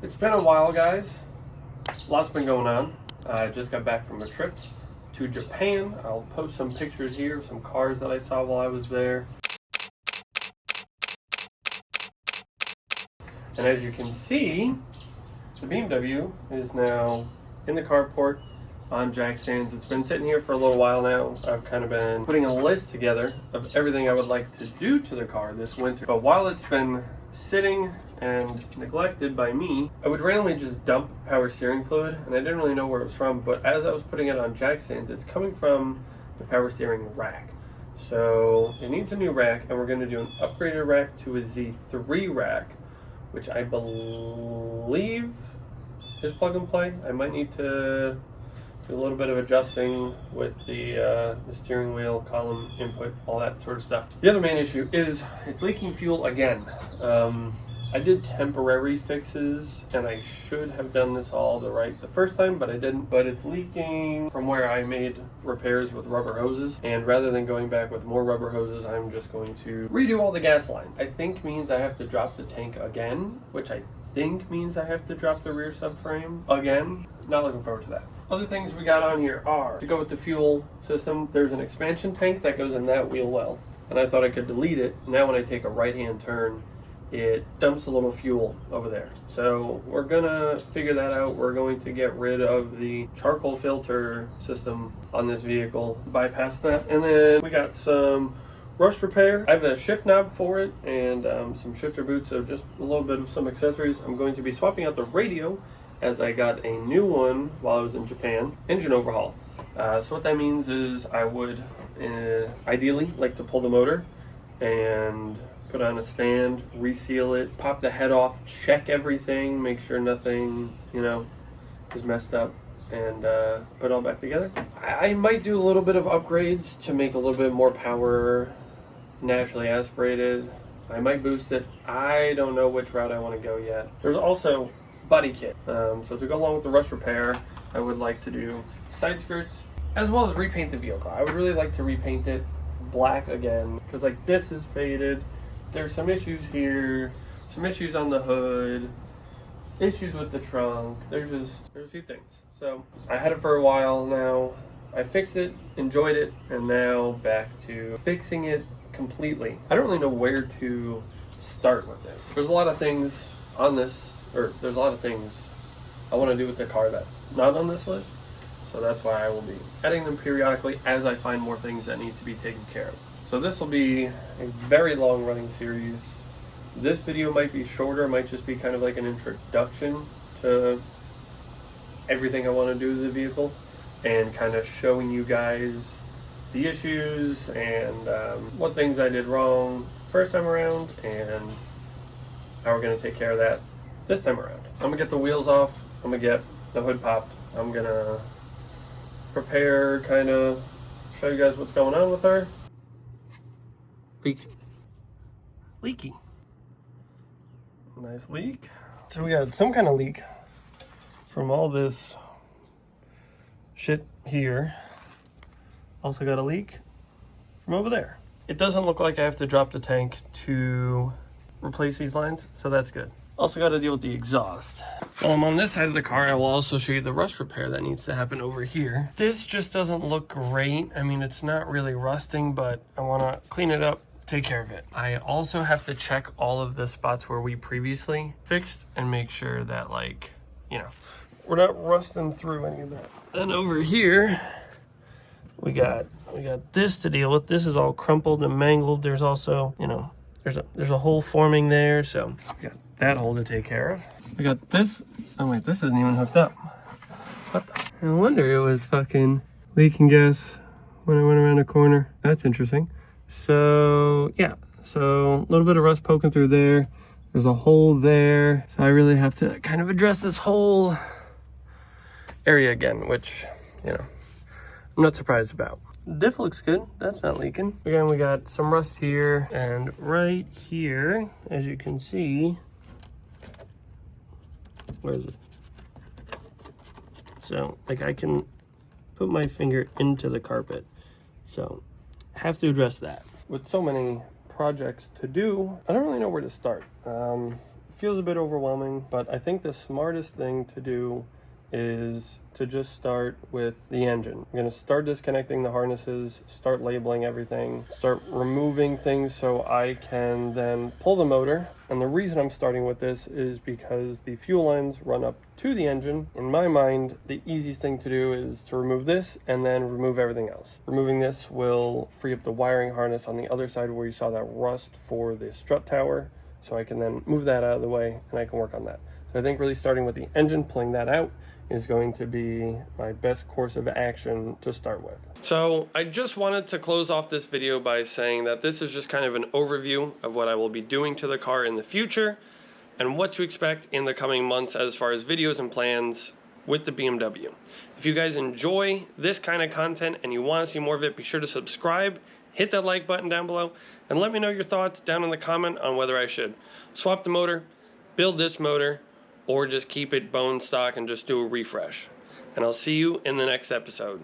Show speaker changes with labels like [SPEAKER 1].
[SPEAKER 1] It's been a while, guys. Lots been going on. I just got back from a trip to Japan. I'll post some pictures here of some cars that I saw while I was there. And as you can see, the BMW is now in the carport on jack stands. It's been sitting here for a little while now. I've kind of been putting a list together of everything I would like to do to the car this winter. But while it's been sitting and neglected by me, I would randomly just dump power steering fluid, and I didn't really know where it was from, but as I was putting it on jack stands, it's coming from the power steering rack. So it needs a new rack, and we're going to do an upgraded rack to a Z3 rack, which I believe is plug and play. I might need to do a little bit of adjusting with the steering wheel, column input, all that sort of stuff. The other main issue is it's leaking fuel again. I did temporary fixes, and I should have done this all the first time, but I didn't. But it's leaking from where I made repairs with rubber hoses, and rather than going back with more rubber hoses, I'm just going to redo all the gas lines. I think means I have to drop the tank again, which I think means I have to drop the rear subframe again. Not looking forward to that. Other things we got on here are, to go with the fuel system, there's an expansion tank that goes in that wheel well, and I thought I could delete it. Now when I take a right-hand turn, it dumps a little fuel over there. So we're gonna figure that out. We're going to get rid of the charcoal filter system on this vehicle, bypass that. And then we got some rust repair. I have a shift knob for it and some shifter boots, so just a little bit of some accessories. I'm going to be swapping out the radio, as I got a new one while I was in Japan. Engine overhaul. So what that means is I would ideally like to pull the motor and put on a stand, reseal it, pop the head off, check everything, make sure nothing, is messed up, and put it all back together. I might do a little bit of upgrades to make a little bit more power naturally aspirated. I might boost it. I don't know which route I want to go yet. There's also body kit. So to go along with the rust repair, I would like to do side skirts as well as repaint the vehicle. I would really like to repaint it black again, because this is faded. There's some issues here, some issues on the hood, issues with the trunk. There's a few things. So I had it for a while now. I fixed it, enjoyed it, and now back to fixing it completely. I don't really know where to start with this. There's a lot of things on this, or there's a lot of things I want to do with the car that's not on this list. So that's why I will be adding them periodically as I find more things that need to be taken care of. So this will be a very long running series. This video might be shorter, it might just be kind of like an introduction to everything I want to do with the vehicle, and kind of showing you guys the issues and what things I did wrong first time around, and how we're going to take care of that this time around. I'm going to get the wheels off, I'm going to get the hood popped, I'm going to prepare, kind of show you guys what's going on with her. Leaky. Nice leak. So we got some kind of leak from all this shit here. Also got a leak from over there. It doesn't look like I have to drop the tank to replace these lines, so that's good. Also got to deal with the exhaust. While I'm on this side of the car, I will also show you the rust repair that needs to happen over here. This just doesn't look great. I mean, it's not really rusting, but I want to clean it up, take care of it. I also have to check all of the spots where we previously fixed and make sure that, we're not rusting through any of that. Then over here, we got this to deal with. This is all crumpled and mangled. There's also, there's a hole forming there, so we got that hole to take care of. We got this. Oh wait, this isn't even hooked up. What the? No wonder it was fucking leaking gas when I went around a corner. That's interesting. So yeah, so a little bit of rust poking through there. There's a hole there. So I really have to kind of address this whole area again, which, I'm not surprised about. Diff looks good. That's not leaking. Again, we got some rust here, and right here, as you can see, where is it? So, I can put my finger into the carpet. So, have to address that. With so many projects to do, I don't really know where to start. feels a bit overwhelming, but I think the smartest thing to do is to just start with the engine. I'm going to start disconnecting the harnesses, start labeling everything, start removing things so I can then pull the motor. And the reason I'm starting with this is because the fuel lines run up to the engine. In my mind, the easiest thing to do is to remove this and then remove everything else. Removing this will free up the wiring harness on the other side where you saw that rust for the strut tower. So I can then move that out of the way and I can work on that. So I think really starting with the engine, pulling that out, is going to be my best course of action to start with. So I just wanted to close off this video by saying that this is just kind of an overview of what I will be doing to the car in the future and what to expect in the coming months as far as videos and plans with the BMW. If you guys enjoy this kind of content and you want to see more of it, be sure to subscribe, hit that like button down below, and let me know your thoughts down in the comment on whether I should swap the motor, build this motor, or just keep it bone stock and just do a refresh. And I'll see you in the next episode.